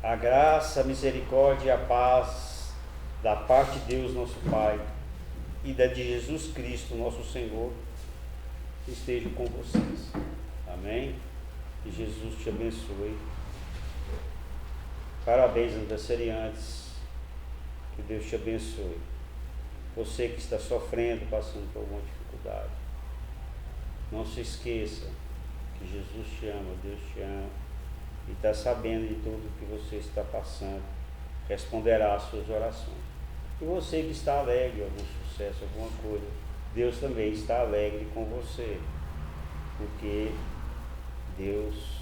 A graça, a misericórdia e a paz da parte de Deus, nosso Pai, e da de Jesus Cristo, nosso Senhor, estejam com vocês. Amém? Que Jesus te abençoe. Parabéns, aniversariantes. Que Deus te abençoe. Você que está sofrendo, passando por alguma dificuldade, não se esqueça que Jesus te ama, Deus te ama, e está sabendo de tudo que você está passando, responderá às suas orações. E você que está alegre, algum sucesso, alguma coisa, Deus também está alegre com você, porque Deus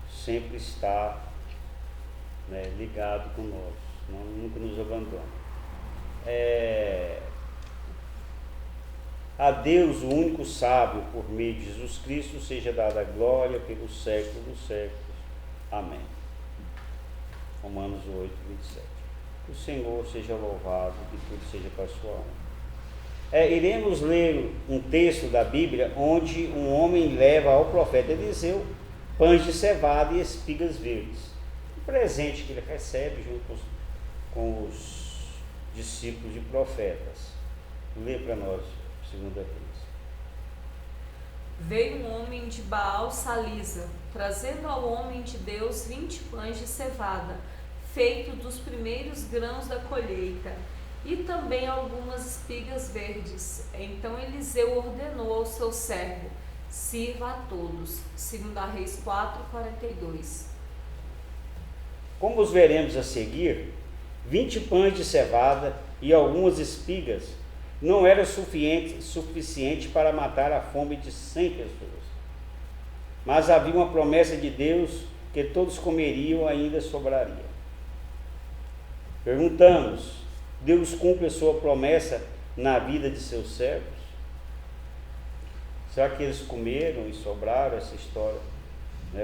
sempre está, ligado conosco, nunca nos abandona. A Deus, o único sábio, por meio de Jesus Cristo, seja dada a glória pelos séculos dos séculos. Amém. Romanos 8, 27. Que o Senhor seja louvado, que tudo seja para a sua honra. Iremos ler um texto da Bíblia onde um homem leva ao profeta Eliseu pães de cevada e espigas verdes. Um presente que ele recebe junto com os discípulos de profetas. Lê para nós, segunda vez. Veio um homem de Baal Salisa, trazendo ao homem de Deus 20 pães de cevada, feito dos primeiros grãos da colheita, e também algumas espigas verdes. Então Eliseu ordenou ao seu servo: sirva a todos. 2 Reis 4:42. Como os veremos a seguir, 20 pães de cevada e algumas espigas não era suficiente para matar a fome de 100 pessoas. Mas havia uma promessa de Deus que todos comeriam, ainda sobraria. Perguntamos: Deus cumpre a sua promessa na vida de seus servos? Será que eles comeram e sobraram? Essa história,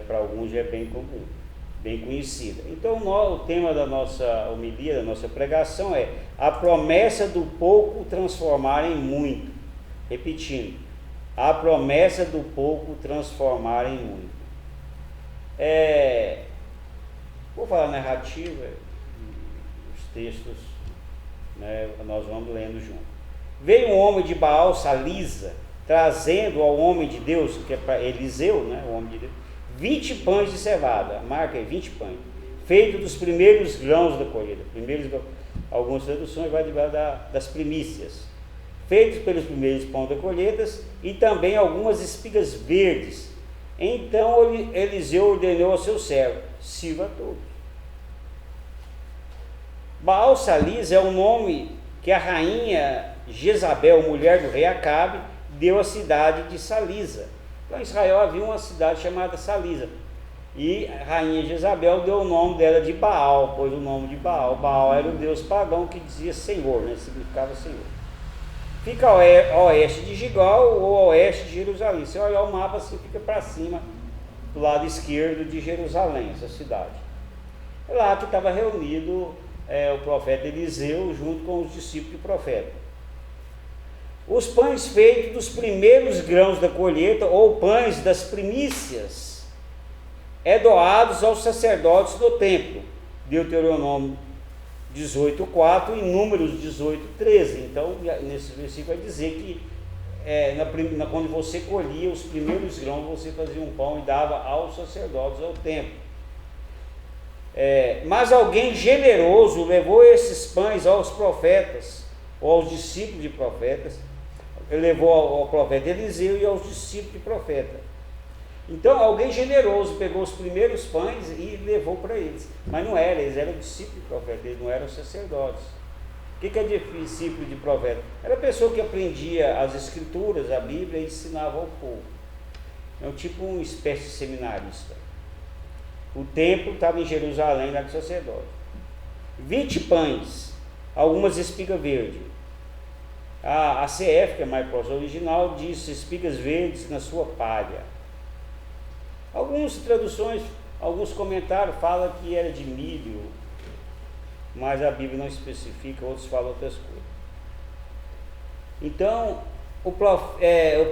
para alguns já é bem comum, bem conhecida. Então o tema da nossa homilia, da nossa pregação é a promessa do pouco transformar em muito. Repetindo, a promessa do pouco transformar em muito. Vou falar narrativa, os textos, nós vamos lendo junto. Veio um homem de Baal Salisa, trazendo ao homem de Deus, que é para Eliseu, o homem de Deus, 20 pães de cevada, marca aí, 20 pães, feito dos primeiros grãos da colheita. Algumas traduções vai das primícias, feitos pelos primeiros pães da colheita, e também algumas espigas verdes. Então Eliseu ordenou ao seu servo: sirva a todos. Baal Salisa é o nome que a rainha Jezabel, mulher do rei Acabe, deu à cidade de Salisa. Então, em Israel havia uma cidade chamada Salisa, e a rainha Jezabel deu o nome dela de Baal, pois o nome de Baal era o deus pagão que dizia Senhor, significava Senhor. Fica a oeste de Gigal ou a oeste de Jerusalém. Se olhar o mapa, assim, fica para cima, do lado esquerdo de Jerusalém, essa cidade. É lá que estava reunido o profeta Eliseu junto com os discípulos do profeta. Os pães feitos dos primeiros grãos da colheita, ou pães das primícias, doados aos sacerdotes do templo. Deuteronômio 18:4 e Números 18:13. Então, nesse versículo vai dizer que quando você colhia os primeiros grãos, você fazia um pão e dava aos sacerdotes ao templo. Mas alguém generoso levou esses pães aos profetas, ou aos discípulos de profetas. Ele levou ao profeta Eliseu e aos discípulos de profeta. Então alguém generoso pegou os primeiros pães e levou para eles. Mas não era, eles eram discípulos de profeta, eles não eram sacerdotes. O que é discípulo de profeta? Era a pessoa que aprendia as escrituras, a Bíblia, e ensinava ao povo. É tipo uma espécie de seminarista. O templo estava em Jerusalém, lá do sacerdote. 20 pães, algumas espigas verdes. A ACF, que é mais próxima do original, diz espigas verdes na sua palha. Algumas traduções, alguns comentários falam que era de milho, mas a Bíblia não especifica, outros falam outras coisas. Então, o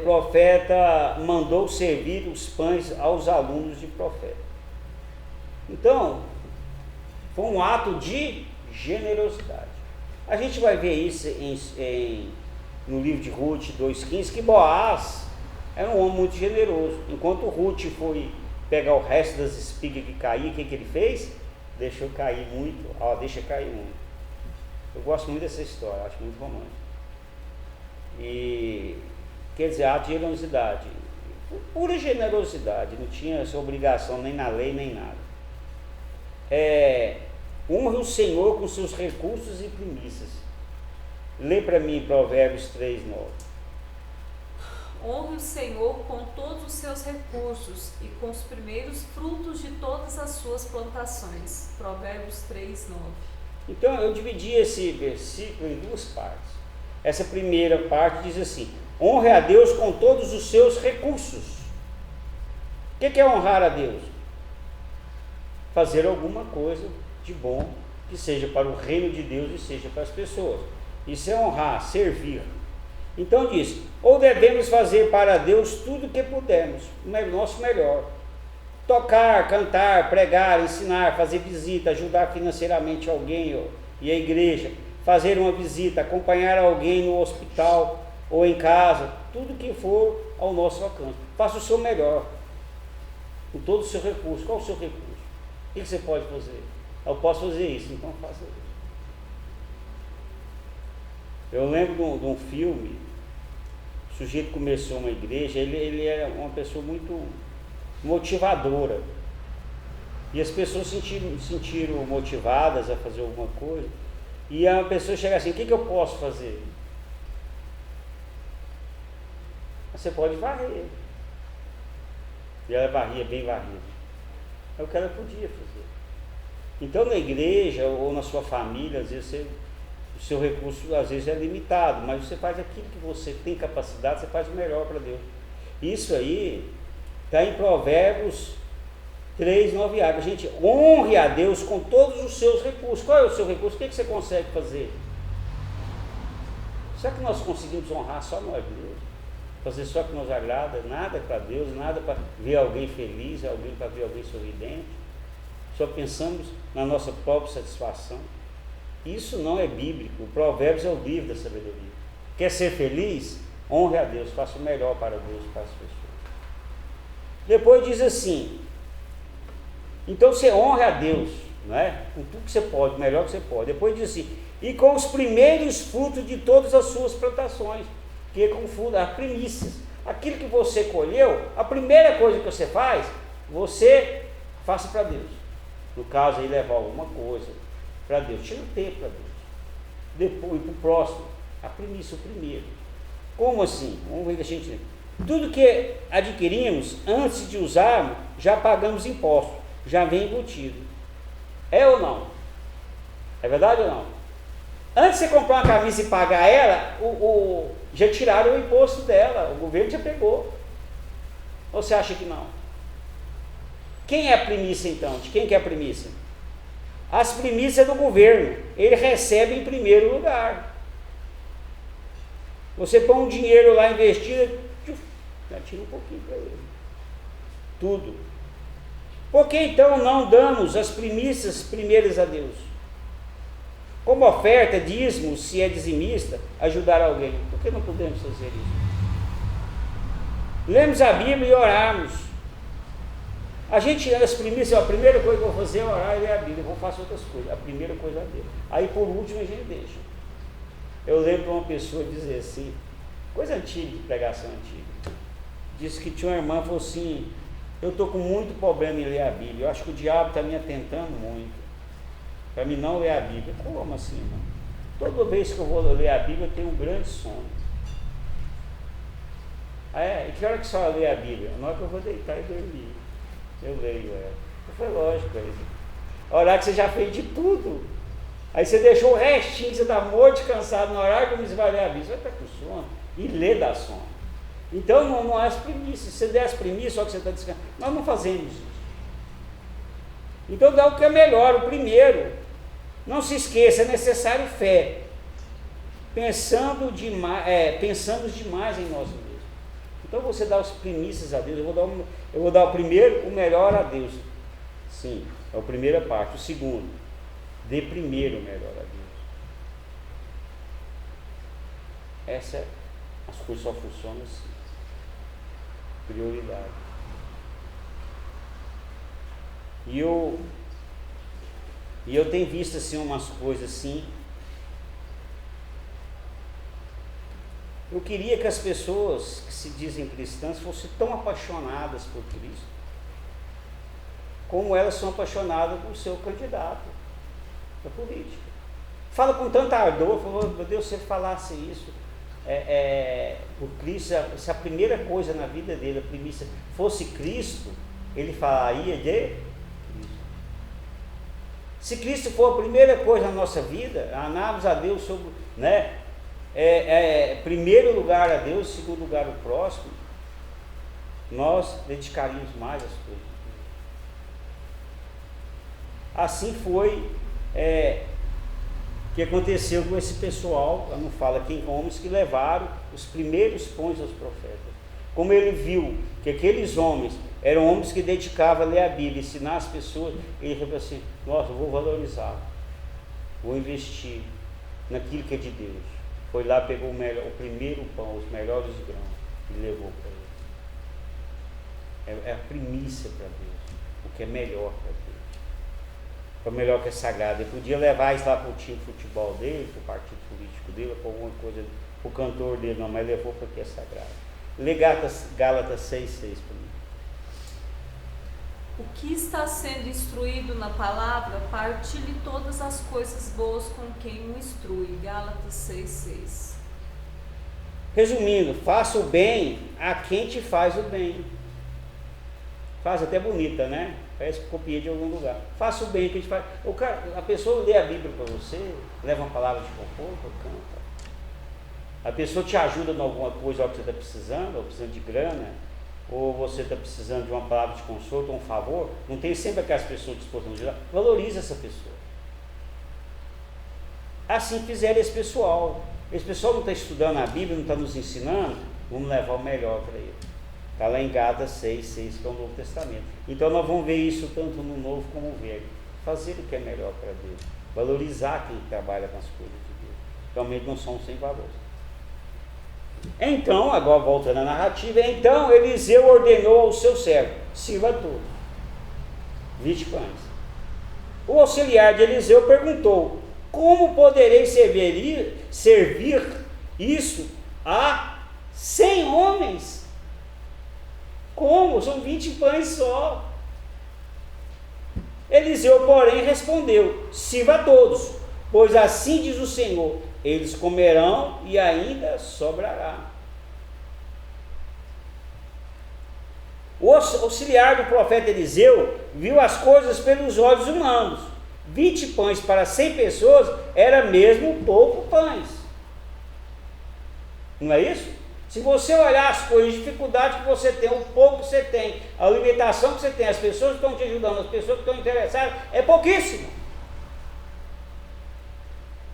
profeta mandou servir os pães aos alunos de profeta. Então, Foi um ato de generosidade. A gente vai ver isso no livro de Ruth 2,15, que Boaz era um homem muito generoso. Enquanto Ruth foi pegar o resto das espigas que caíam, o que ele fez? Deixou cair muito, deixa cair muito. Eu gosto muito dessa história, acho muito romântico. E quer dizer, ato de generosidade, pura generosidade, não tinha essa obrigação nem na lei nem nada. Honre o Senhor com seus recursos e primícias. Lê para mim Provérbios 3:9. Honre o Senhor com todos os seus recursos e com os primeiros frutos de todas as suas plantações. Provérbios 3:9. Então eu dividi esse versículo em duas partes. Essa primeira parte diz assim: honre a Deus com todos os seus recursos. O que é honrar a Deus? Fazer alguma coisa de bom que seja para o reino de Deus e seja para as pessoas. Isso é honrar, servir. Então diz: ou devemos fazer para Deus tudo o que pudermos, o nosso melhor. Tocar, cantar, pregar, ensinar, fazer visita, ajudar financeiramente alguém e a igreja, fazer uma visita, acompanhar alguém no hospital ou em casa, tudo que for ao nosso alcance. Faça o seu melhor, com todo o seu recurso. Qual o seu recurso? O que você pode fazer? Eu posso fazer isso, então faça isso. Eu lembro de um filme, o sujeito começou uma igreja, ele era uma pessoa muito motivadora, e as pessoas se sentiram motivadas a fazer alguma coisa, e a pessoa chega assim: o que eu posso fazer? Você pode varrer. E ela varria bem varrida. É o que ela podia fazer. Então na igreja ou na sua família, às vezes o seu recurso às vezes é limitado, mas você faz aquilo que você tem capacidade, você faz o melhor para Deus. Isso aí está em Provérbios 3:9a. Gente, honre a Deus com todos os seus recursos. Qual é o seu recurso? O que você consegue fazer? Será que nós conseguimos honrar só nós mesmos? Fazer só o que nos agrada? Nada para Deus, nada para ver alguém feliz, para ver alguém sorridente. Só pensamos na nossa própria satisfação. Isso não é bíblico. O Provérbios é o livro da sabedoria. Quer ser feliz? Honre a Deus, faça o melhor para Deus e para as pessoas. Depois diz assim: então você honre a Deus, não é? Com tudo que você pode, o melhor que você pode. Depois diz assim: e com os primeiros frutos de todas as suas plantações, que é com fruto, as primícias. Aquilo que você colheu, a primeira coisa que você faz, você faça para Deus. No caso aí, levar alguma coisa para Deus, tira o tempo para Deus. Depois, para o próximo, a primícia, o primeiro. Como assim? Vamos ver que a gente... Tudo que adquirimos, antes de usarmos, já pagamos imposto, já vem embutido. É ou não? É verdade ou não? Antes de você comprar uma camisa e pagar ela, já tiraram o imposto dela, o governo já pegou. Ou você acha que não? Quem é a primícia então? De quem que é a primícia? As primícias do governo, ele recebe em primeiro lugar. Você põe um dinheiro lá investido, já tira um pouquinho para ele. Tudo. Por que então não damos as primícias primeiras a Deus? Como oferta, dízimo, se é dizimista, ajudar alguém. Por que não podemos fazer isso? Lemos a Bíblia e orarmos. A gente, as primícias, a primeira coisa que eu vou fazer é orar e ler a Bíblia. Eu vou fazer outras coisas. A primeira coisa é Deus. Aí por último a gente deixa. Eu lembro uma pessoa dizer assim, coisa antiga, de pregação antiga. Disse que tinha uma irmã, falou assim: eu estou com muito problema em ler a Bíblia. Eu acho que o diabo está me atentando muito para mim não ler a Bíblia. Como assim, irmão? Toda vez que eu vou ler a Bíblia, eu tenho um grande sono. E que hora que só lê a Bíblia? Na hora que eu vou deitar e dormir, eu leio ela. Foi lógico isso. A hora que você já fez de tudo. Aí você deixou o restinho, você está morto, cansado, no horário que você vai ler a Bíblia, você vai estar com sono. E ler dá sono. Então não é as primícias. Se você der as primícias, só que você está descansando. Nós não fazemos isso. Então dá o que é melhor, o primeiro. Não se esqueça, é necessário fé. Pensando demais em nós mesmos. Então você dá as primícias a Deus. Eu vou dar o primeiro, o melhor a Deus. Sim, é a primeira parte. O segundo, Dê primeiro o melhor a Deus. As coisas só funcionam assim. Prioridade. E eu tenho visto assim umas coisas assim. Eu queria que as pessoas que se dizem cristãs fossem tão apaixonadas por Cristo, como elas são apaixonadas com o seu candidato da política. Fala com tanto ardor, falou, meu Deus, se ele falasse isso, por Cristo, se a primeira coisa na vida dele, a primícia, fosse Cristo, ele falaria de Cristo. Se Cristo for a primeira coisa na nossa vida, amarmos a Deus sobre, né? Primeiro lugar a Deus, segundo lugar o próximo, nós dedicaríamos mais as coisas. Assim foi que aconteceu com esse pessoal, não fala quem, homens que levaram os primeiros pães aos profetas. Como ele viu que aqueles homens eram homens que dedicavam a ler a Bíblia, ensinar as pessoas, ele falou assim, nossa, eu vou valorizar, vou investir naquilo que é de Deus. Foi lá, pegou o primeiro pão, os melhores grãos, e levou para ele. É a primícia para Deus, o que é melhor para Deus. O melhor que é sagrado. Ele podia levar isso lá para o time de futebol dele, para o partido político dele, para alguma coisa, para o cantor dele, não, mas levou para o que é sagrado. Lê Gálatas 6,6 para mim. O que está sendo instruído na palavra, partilhe todas as coisas boas com quem o instrui. Gálatas 6,6. Resumindo, faça o bem a quem te faz o bem. Faz até bonita, né? Parece que copiei de algum lugar. Faça o bem que a gente faz. A pessoa lê a Bíblia para você, leva uma palavra de conforto, canta. A pessoa te ajuda em alguma coisa que você está precisando, ou precisando de grana, ou você está precisando de uma palavra de conforto, ou um favor. Não tem sempre aquelas pessoas dispostas a ajudar. Valorize essa pessoa. Assim fizeram esse pessoal. Esse pessoal não está estudando a Bíblia, não está nos ensinando, vamos levar o melhor para ele. Está lá em Gálatas 6,6, que é o Novo Testamento. Então nós vamos ver isso tanto no Novo como no Velho. Fazer o que é melhor para Deus. Valorizar quem trabalha com as coisas de Deus. Realmente não são sem valor. Então, agora voltando à narrativa, então Eliseu ordenou ao seu servo, sirva a todos, 20 pães. O auxiliar de Eliseu perguntou, como poderei servir isso a 100 homens? Como? São 20 pães só. Eliseu, porém, respondeu, sirva a todos, pois assim diz o Senhor, eles comerão e ainda sobrará. O auxiliar do profeta Eliseu viu as coisas pelos olhos humanos. 20 pães para 100 pessoas era mesmo pouco pães. Não é isso? Se você olhar as coisas, a dificuldade que você tem, o pouco que você tem, a limitação que você tem, as pessoas que estão te ajudando, as pessoas que estão interessadas, é pouquíssimo.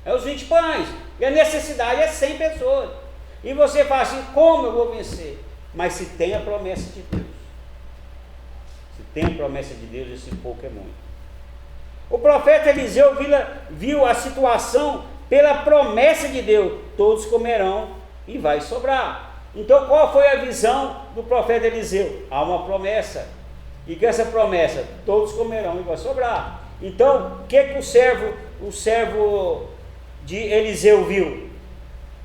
É os 20 pães. E a necessidade é 100 pessoas. E você fala assim, como eu vou vencer? Mas se tem a promessa de Deus. Se tem a promessa de Deus, esse pouco é muito. O profeta Eliseu viu a situação pela promessa de Deus. Todos comerão e vai sobrar. Então qual foi a visão do profeta Eliseu? Há uma promessa. E que essa promessa, todos comerão e vai sobrar. Então, o que o servo de Eliseu viu?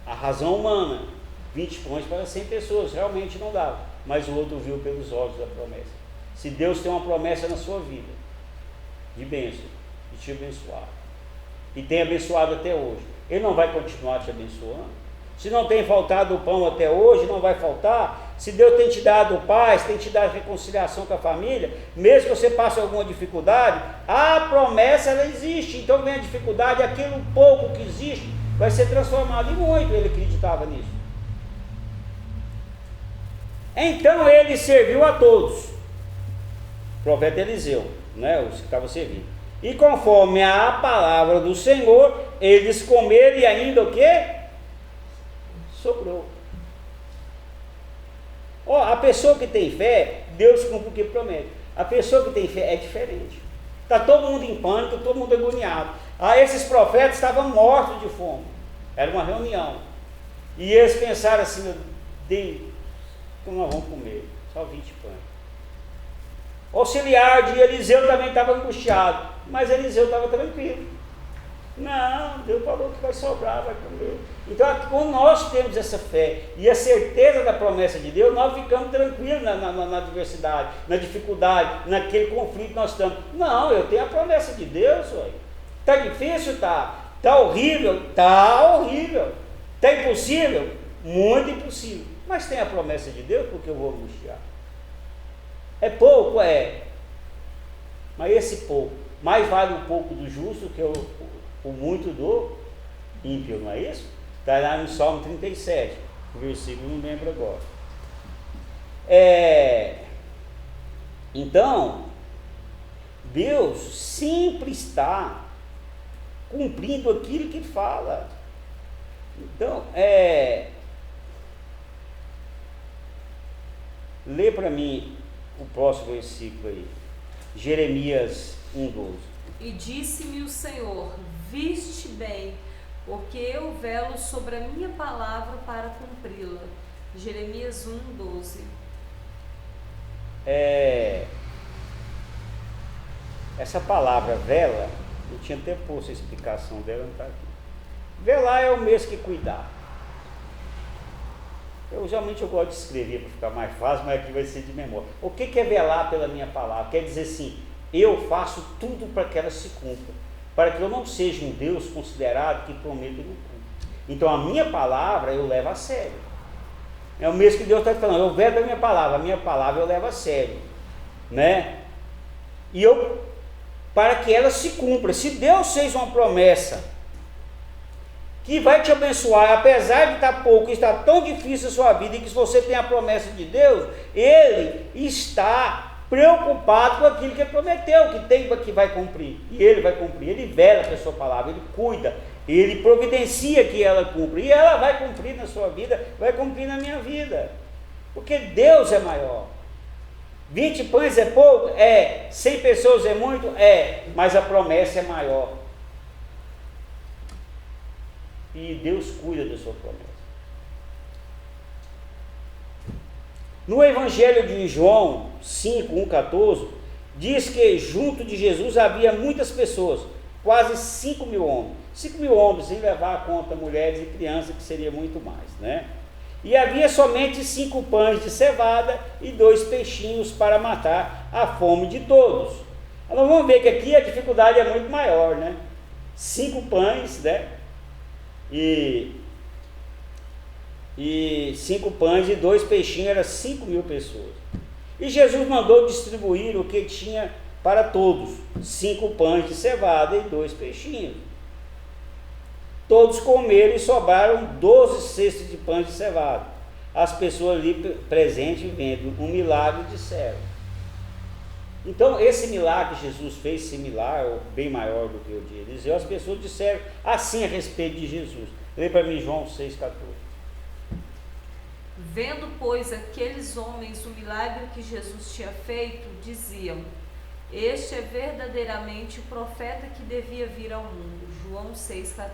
A razão humana, 20 pães para 100 pessoas, realmente não dava, mas o outro viu pelos olhos da promessa. Se Deus tem uma promessa na sua vida, de bênção, de te abençoar, e tem abençoado até hoje, Ele não vai continuar te abençoando? Se não tem faltado o pão até hoje, não vai faltar. Se Deus tem te dado paz, tem te dado reconciliação com a família, mesmo que você passe alguma dificuldade, a promessa ela existe. Então vem a dificuldade, aquilo pouco que existe vai ser transformado em muito. Ele acreditava nisso. Então ele serviu a todos. O profeta Eliseu, né, os que estavam servindo. E conforme a palavra do Senhor, eles comeram e ainda o quê? Sobrou. A pessoa que tem fé, Deus cumpre o que promete. A pessoa que tem fé é diferente. Está todo mundo em pânico, todo mundo agoniado. Aí esses profetas estavam mortos de fome. Era uma reunião. E eles pensaram assim, como nós vamos comer? Só 20 pães. O auxiliar de Eliseu também estava angustiado, mas Eliseu estava tranquilo. Não, Deus falou que vai sobrar, vai comer. Então, quando nós temos essa fé e a certeza da promessa de Deus, nós ficamos tranquilos na adversidade, na dificuldade, naquele conflito que nós estamos. Não, eu tenho a promessa de Deus, ué. Está difícil? Está. Está horrível? Está horrível. Está impossível? Muito impossível. Mas tem a promessa de Deus, porque eu vou angustiar. É pouco? É. Mas esse pouco, mais vale um pouco do justo que o muito do ímpio, não é isso? Está lá no Salmo 37, o versículo não lembro agora. Então, Deus sempre está cumprindo aquilo que fala. Então, lê para mim o próximo versículo aí, Jeremias 1:12. E disse-me o Senhor: viste bem, porque eu velo sobre a minha palavra para cumpri-la. Jeremias 1:12. Essa palavra vela, eu tinha até posto a explicação dela, não está aqui. Velar é o mesmo que cuidar. Geralmente eu gosto de escrever para ficar mais fácil, mas aqui vai ser de memória. O que é velar pela minha palavra? Quer dizer assim, eu faço tudo para que ela se cumpra, para que eu não seja um Deus considerado que promete e não cumpre. Então a minha palavra eu levo a sério. É o mesmo que Deus está falando, eu velo a minha palavra eu levo a sério, né? E para que ela se cumpra. Se Deus fez uma promessa que vai te abençoar, apesar de estar pouco, estar tão difícil a sua vida, e que se você tem a promessa de Deus, Ele está preocupado com aquilo que Ele prometeu, que vai cumprir, e Ele vai cumprir. Ele vela pela sua palavra, Ele cuida, Ele providencia que ela cumpra, e ela vai cumprir na sua vida, vai cumprir na minha vida, porque Deus é maior. 20 pães é pouco? 100 pessoas é muito? Mas a promessa é maior. E Deus cuida da sua promessa. No Evangelho de João 5:1-14, diz que junto de Jesus havia muitas pessoas, quase 5.000 homens. 5.000 homens, sem levar a conta mulheres e crianças, que seria muito mais, né? E havia somente 5 pães de cevada e 2 peixinhos para matar a fome de todos. Nós vamos ver que aqui a dificuldade é muito maior, né? 5 pães, né? E 5 pães e 2 peixinhos, eram 5.000 pessoas. E Jesus mandou distribuir o que tinha para todos, 5 pães de cevada e 2 peixinhos. Todos comeram e sobraram 12 cestos de pães de cevada. As pessoas ali presentes, vendo um milagre, disseram. Então, esse milagre que Jesus fez, similar ou bem maior do que o de Eliseu, as pessoas disseram assim a respeito de Jesus. Lê para mim João 6,14. Vendo, pois, aqueles homens o milagre que Jesus tinha feito, diziam: este é verdadeiramente o profeta que devia vir ao mundo. João 6,14.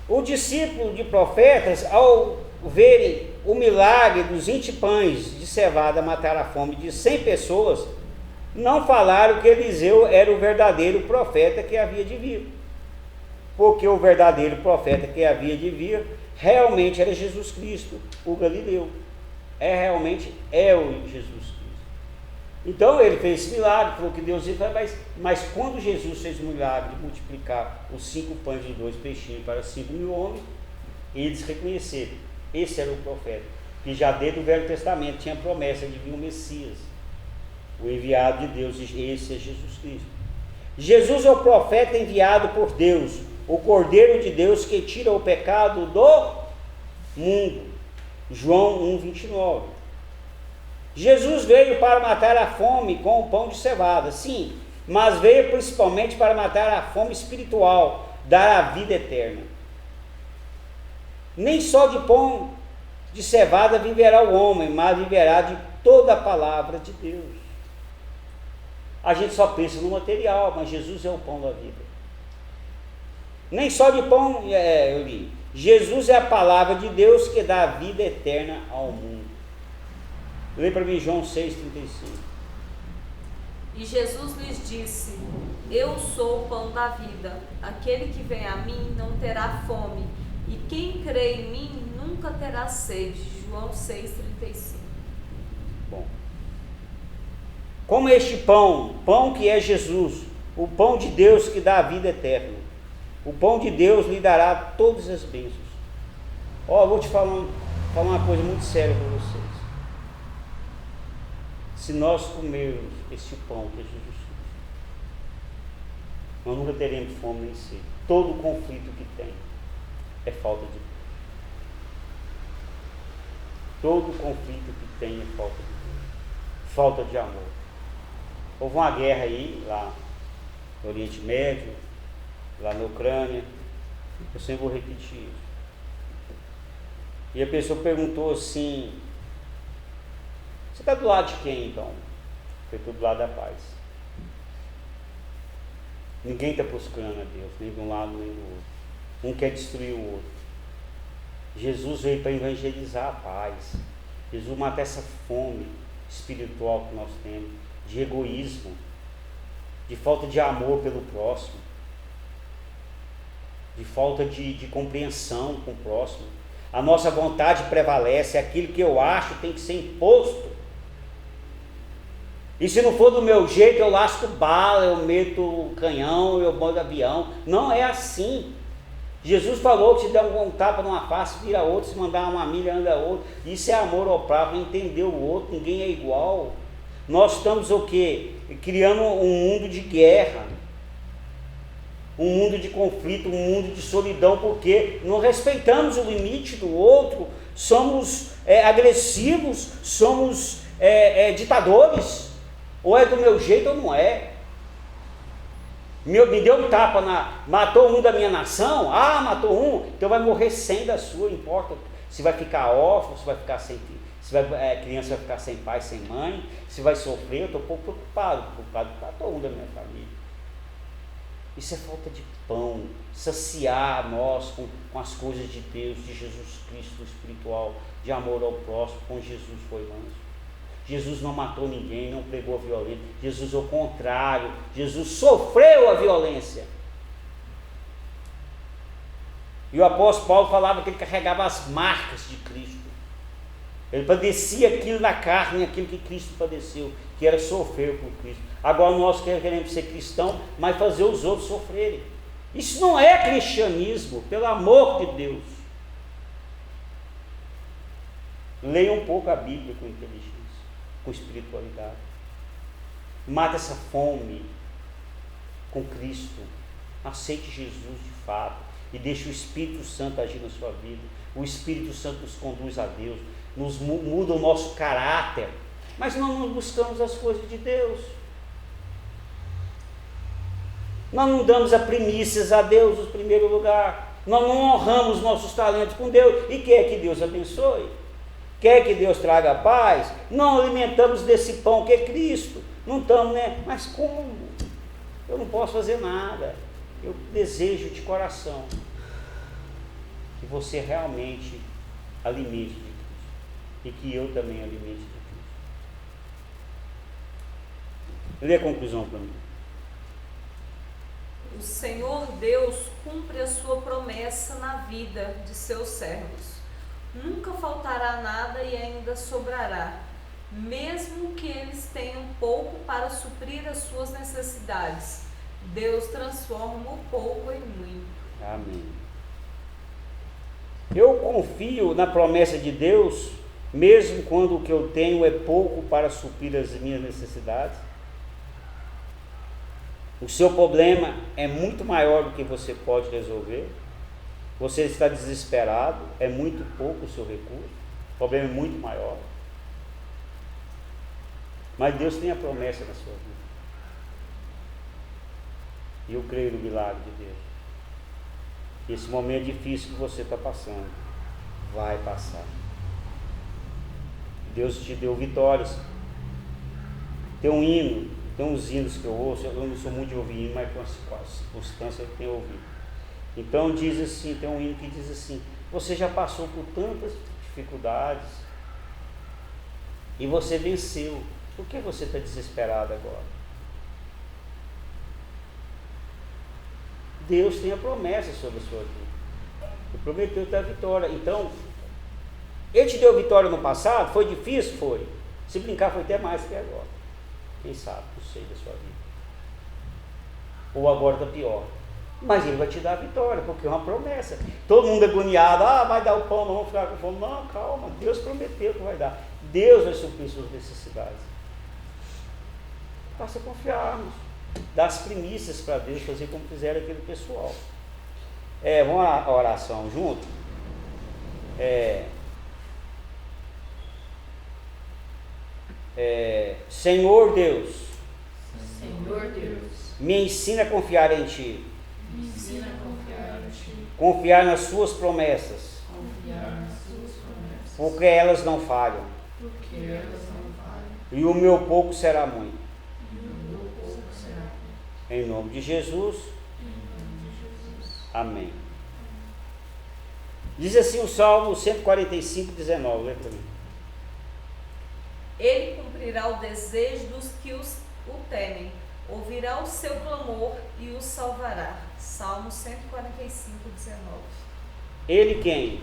O discípulo de profetas, ao verem o milagre dos 20 pães de cevada matar a fome de 100 pessoas, não falaram que Eliseu era o verdadeiro profeta que havia de vir. Porque o verdadeiro profeta que havia de vir realmente era Jesus Cristo, o Galileu. Realmente é o Jesus Cristo. Então ele fez esse milagre, falou que Deus ia fazer, mas quando Jesus fez o milagre de multiplicar os 5 pães e 2 peixinhos para 5.000 homens, eles reconheceram, esse era o profeta, que já desde o Velho Testamento tinha promessa de vir o Messias, o enviado de Deus, esse é Jesus Cristo. Jesus é o profeta enviado por Deus, o Cordeiro de Deus que tira o pecado do mundo. João 1,29. Jesus veio para matar a fome com o pão de cevada, sim, mas veio principalmente para matar a fome espiritual, dar a vida eterna. Nem só de pão de cevada viverá o homem, mas viverá de toda a palavra de Deus. A gente só pensa no material, mas Jesus é o pão da vida. Nem só de pão, eu li. Jesus é a palavra de Deus que dá a vida eterna ao mundo. Lê para mim João 6,35. E Jesus lhes disse: Eu sou o pão da vida. Aquele que vem a mim não terá fome, e quem crê em mim nunca terá sede. João 6,35. Bom, como este pão que é Jesus, o pão de Deus que dá a vida eterna, o pão de Deus lhe dará todas as bênçãos. Ó, vou te falar uma coisa muito séria para vocês. Se nós comermos este pão que é Jesus Cristo, nós nunca teremos fome nem sede. Todo conflito que tem é falta de Deus. Todo conflito que tem é falta de Deus. Falta de amor. Houve uma guerra aí, lá no Oriente Médio, lá na Ucrânia. Eu sempre vou repetir isso. E a pessoa perguntou assim: você está do lado de quem então? Eu estou do lado da paz. Ninguém está buscando a Deus, nem de um lado nem do outro. Um quer destruir o outro. Jesus veio para evangelizar a paz. Jesus mata essa fome espiritual que nós temos, de egoísmo, de falta de amor pelo próximo, de falta de compreensão com o próximo. A nossa vontade prevalece, aquilo que eu acho tem que ser imposto. E se não for do meu jeito, eu lasco bala, eu meto canhão, eu mando avião. Não é assim. Jesus falou que se der um tapa numa face, vira outro, se mandar uma milha, anda outro. Isso é amor ao próximo, entender o outro, ninguém é igual. Nós estamos o quê? Criando um mundo de guerra, um mundo de conflito, um mundo de solidão, porque não respeitamos o limite do outro, somos agressivos, somos ditadores. Ou é do meu jeito ou não é. Me deu um tapa, matou um da minha nação, matou um, então vai morrer 100 da sua, importa se vai ficar órfão, se vai ficar sem, a criança vai ficar sem pai, sem mãe, se vai sofrer. Eu estou um pouco preocupado, matou um da minha família. Isso é falta de pão, saciar nós com as coisas de Deus, de Jesus Cristo espiritual, de amor ao próximo, como Jesus foi manso. Jesus não matou ninguém, não pregou a violência. Jesus, ao contrário, Jesus sofreu a violência. E o apóstolo Paulo falava que ele carregava as marcas de Cristo. Ele padecia aquilo na carne, aquilo que Cristo padeceu, que era sofrer por Cristo. Agora nós queremos ser cristãos, mas fazer os outros sofrerem. Isso não é cristianismo, pelo amor de Deus. Leia um pouco a Bíblia com inteligência, com espiritualidade. Mata essa fome com Cristo. Aceite Jesus de fato e deixe o Espírito Santo agir na sua vida. O Espírito Santo nos conduz a Deus, nos muda o nosso caráter, mas nós não buscamos as coisas de Deus. Nós não damos a primícias a Deus no primeiro lugar. Nós não honramos nossos talentos com Deus e quer que Deus abençoe. Quer que Deus traga paz? Não alimentamos desse pão que é Cristo. Não estamos, né? Mas como? Eu não posso fazer nada. Eu desejo de coração que você realmente alimente de Cristo. E que eu também alimente de Cristo. Lê a conclusão para mim. O Senhor Deus cumpre a sua promessa na vida de seus servos. Nunca faltará nada e ainda sobrará, mesmo que eles tenham pouco para suprir as suas necessidades. Deus transforma o pouco em muito. Amém. Eu confio na promessa de Deus, mesmo quando o que eu tenho é pouco para suprir as minhas necessidades. O seu problema é muito maior do que você pode resolver. Você está desesperado, é muito pouco o seu recurso, o problema é muito maior. Mas Deus tem a promessa na sua vida. E eu creio no milagre de Deus. Esse momento difícil que você está passando, vai passar. Deus te deu vitórias. Tem um hino Tem uns hinos que eu ouço, eu não sou muito de ouvir hino, mas com as circunstâncias eu tenho ouvido. Então diz assim, tem um hino que diz assim: você já passou por tantas dificuldades e você venceu, por que você está desesperado agora? Deus tem a promessa sobre a sua vida, Ele prometeu te dar vitória. Então, Ele te deu vitória no passado, foi difícil? Foi. Se brincar, foi até mais que agora. Quem sabe, não sei da sua vida. Ou agora está pior. Mas Ele vai te dar a vitória, porque é uma promessa. Todo mundo agoniado, vai dar o pão, não vamos ficar com fome. Não, calma, Deus prometeu que vai dar. Deus vai suprir suas necessidades. Basta confiarmos. Dar as primícias para Deus, fazer como fizeram aquele pessoal. Vamos à oração junto? Senhor Deus, me ensina a confiar em Ti. Confiar nas Suas promessas. Porque elas não falham. E o meu pouco será muito. Em nome de Jesus. Amém. Diz assim o Salmo 145, 19. Lê para mim. Ele cumprirá o desejo dos que o temem, ouvirá o seu clamor e os salvará. Salmo 145, 19. Ele quem?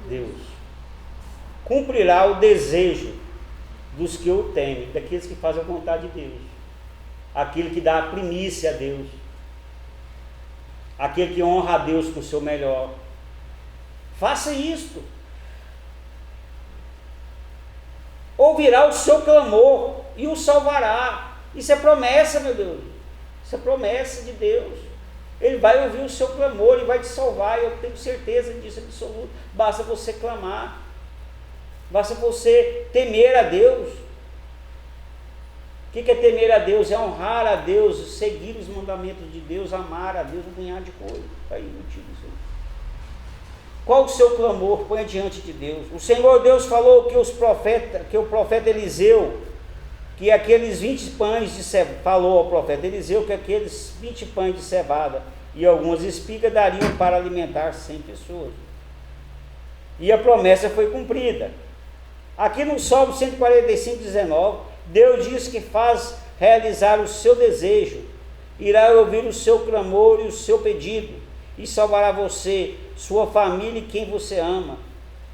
Deus. Cumprirá o desejo dos que o temem, daqueles que fazem a vontade de Deus. Aquele que dá a primícia a Deus. Aquele que honra a Deus com o seu melhor. Faça isto. Ouvirá o seu clamor e o salvará. Isso é promessa, meu Deus. Isso é promessa de Deus. Ele vai ouvir o seu clamor e vai te salvar. Eu tenho certeza disso absoluto. Basta você clamar. Basta você temer a Deus. O que é temer a Deus? É honrar a Deus, seguir os mandamentos de Deus, amar a Deus, um punhado de coisa. Está aí no tiro. Qual o seu clamor? Põe diante de Deus. O Senhor Deus falou que o profeta Eliseu, que aqueles 20 pães de cevada, falou ao profeta Eliseu que aqueles 20 pães de cevada e algumas espigas dariam para alimentar 100 pessoas. E a promessa foi cumprida. Aqui no Salmo 145, 19, Deus diz que faz realizar o seu desejo, irá ouvir o seu clamor e o seu pedido, e salvará você, sua família e quem você ama.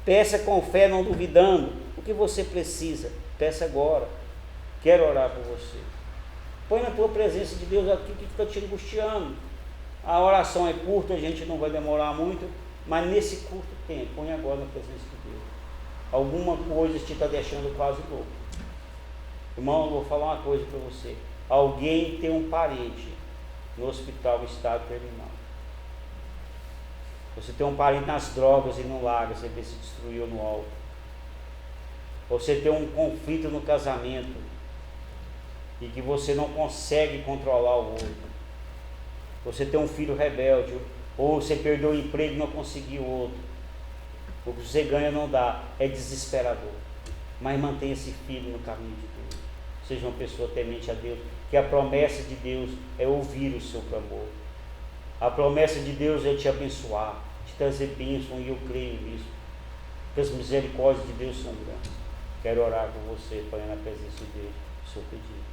Peça com fé, não duvidando. O que você precisa, peça agora. Quero orar por você. Põe na tua presença de Deus aquilo que está te angustiando. A oração é curta, a gente não vai demorar muito, mas nesse curto tempo, põe agora na presença de Deus. Alguma coisa te está deixando quase louco. Irmão, eu vou falar uma coisa para você. Alguém tem um parente no hospital em estado terminal. Você tem um parente nas drogas e no lago, você vê se destruiu no álcool. Você tem um conflito no casamento e que você não consegue controlar o outro. Você tem um filho rebelde, ou você perdeu o emprego e não conseguiu outro. O que você ganha não dá, é desesperador. Mas mantenha esse filho no caminho de Deus. Seja uma pessoa temente a Deus, que a promessa de Deus é ouvir o seu clamor. A promessa de Deus é te abençoar, te trazer bênção, e eu creio nisso, que as misericórdias de Deus são grandes. Quero orar por você, Pai, na presença de Deus, o seu pedido.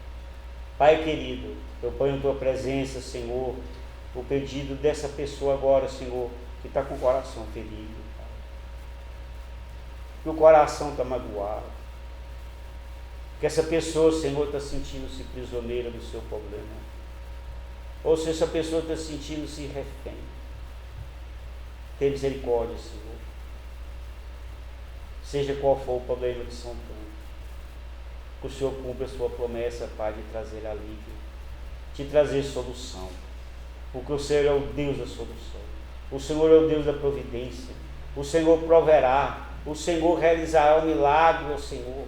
Pai querido, eu ponho em tua presença, Senhor, o pedido dessa pessoa agora, Senhor, que está com o coração ferido, Pai. Que o coração está magoado. Que essa pessoa, Senhor, está sentindo-se prisioneira do seu problema. Ou se essa pessoa está sentindo-se refém. Tenha misericórdia, Senhor. Seja qual for o problema de São Paulo, que o Senhor cumpra a sua promessa, Pai, de trazer alívio, de trazer solução. Porque o Senhor é o Deus da solução. O Senhor é o Deus da providência. O Senhor proverá. O Senhor realizará o milagre, ó Senhor.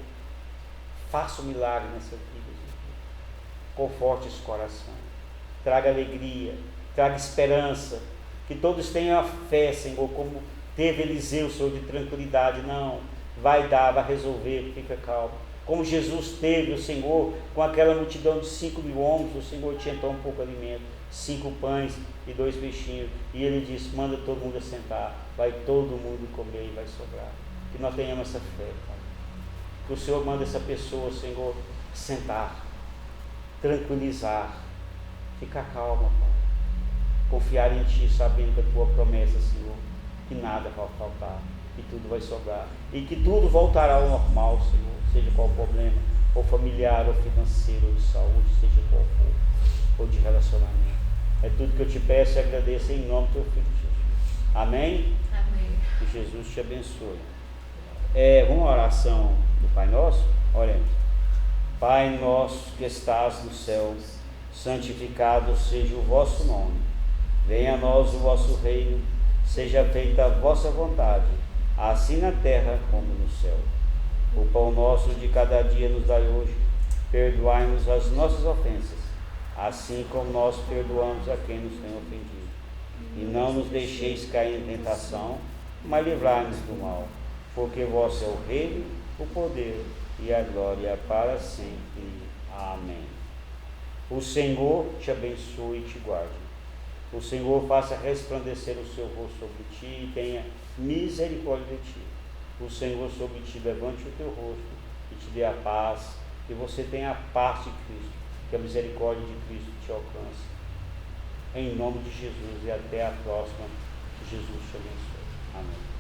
Faça o milagre nessa vida, Senhor. Conforte esse coração. Traga alegria, traga esperança. Que todos tenham a fé, Senhor, como teve Eliseu, Senhor, de tranquilidade. Não, vai dar, vai resolver, fica calmo. como Jesus teve, o Senhor, com aquela multidão de 5.000 homens, o Senhor tinha tão pouco alimento, 5 pães e 2 peixinhos, e Ele disse, manda todo mundo assentar, vai todo mundo comer e vai sobrar. Que nós tenhamos essa fé, Pai. Que o Senhor manda essa pessoa, Senhor, sentar, tranquilizar, ficar calma, Pai. Confiar em Ti, sabendo que a Tua promessa, Senhor, que nada vai faltar, que tudo vai sobrar, e que tudo voltará ao normal, Senhor, seja qual o problema, ou familiar, ou financeiro, ou de saúde, seja qual for, ou de relacionamento. É tudo que eu te peço e agradeço em nome do Teu Filho Jesus. Amém? Amém. Que Jesus te abençoe. Uma oração do Pai Nosso, oremos. Pai nosso que estás nos céus, santificado seja o vosso nome. Venha a nós o vosso reino, seja feita a vossa vontade, assim na terra como no céu. O pão nosso de cada dia nos dai hoje, perdoai-nos as nossas ofensas, assim como nós perdoamos a quem nos tem ofendido. E não nos deixeis cair em tentação, mas livrai-nos do mal, porque vosso é o reino, o poder e a glória para sempre. Amém. O Senhor te abençoe e te guarde. O Senhor faça resplandecer o seu rosto sobre ti e tenha misericórdia de ti. O Senhor sobre ti levante o teu rosto e te dê a paz, que você tenha a paz de Cristo, que a misericórdia de Cristo te alcance. Em nome de Jesus e até a próxima. Que Jesus te abençoe. Amém.